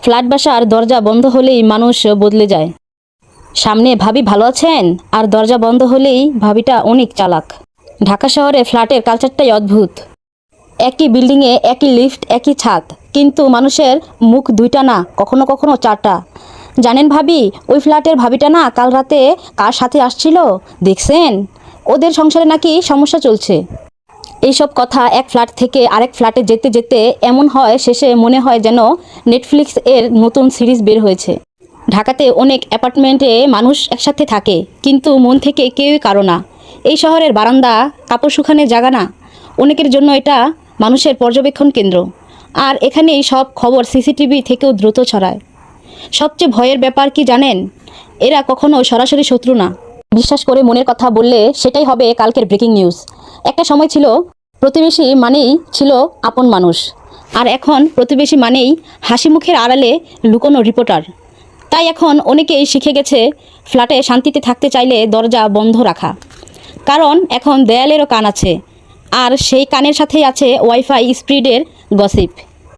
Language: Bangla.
ফ্ল্যাট বাসার দরজা বন্ধ হলেই মানুষ বদলে যায়। সামনে ভাবি ভালো আছেন, আর দরজা বন্ধ হলেই ভাবিটা অনেক চালাক। ঢাকা শহরে ফ্ল্যাটের কালচারটাই অদ্ভুত। একই বিল্ডিংয়ে একই লিফট, একই ছাদ, কিন্তু মানুষের মুখ দুইটা না, কখনো কখনো চারটা। জানেন ভাবি, ওই ফ্ল্যাটের ভাবিটা না কাল রাতে কার সাথে আসছিল দেখছেন? ওদের সংসারে নাকি সমস্যা চলছে। এইসব কথা এক ফ্ল্যাট থেকে আরেক ফ্ল্যাটে যেতে যেতে এমন হয়, শেষে মনে হয় যেন নেটফ্লিক্স এর নতুন সিরিজ বের হয়েছে। ঢাকাতে অনেক অ্যাপার্টমেন্টে মানুষ একসাথে থাকে, কিন্তু মন থেকে কেউই কারো না। এই শহরের বারান্দা কাপড় শুকানোর জায়গা না, অনেকের জন্য এটা মানুষের পর্যবেক্ষণ কেন্দ্র। আর এখানেই সব খবর সিসিটিভি থেকেও দ্রুত ছড়ায়। সবচেয়ে ভয়ের ব্যাপার কি জানেন? এরা কখনো সরাসরি শত্রু না। বিশ্বাস করে মনের কথা বললে সেটাই হবে কালকের ব্রেকিং নিউজ। একটা সময় ছিল প্রতিবেশী মানেই ছিল আপন মানুষ, আর এখন প্রতিবেশী মানেই হাসি মুখের আড়ালে লুকোনো রিপোর্টার। তাই এখন অনেকেই শিখে গেছে ফ্ল্যাটে শান্তিতে থাকতে চাইলে দরজা বন্ধ রাখা। কারণ এখন দেয়ালেরও কান আছে, আর সেই কানের সাথেই আছে ওয়াইফাই স্পিডের গসিপ।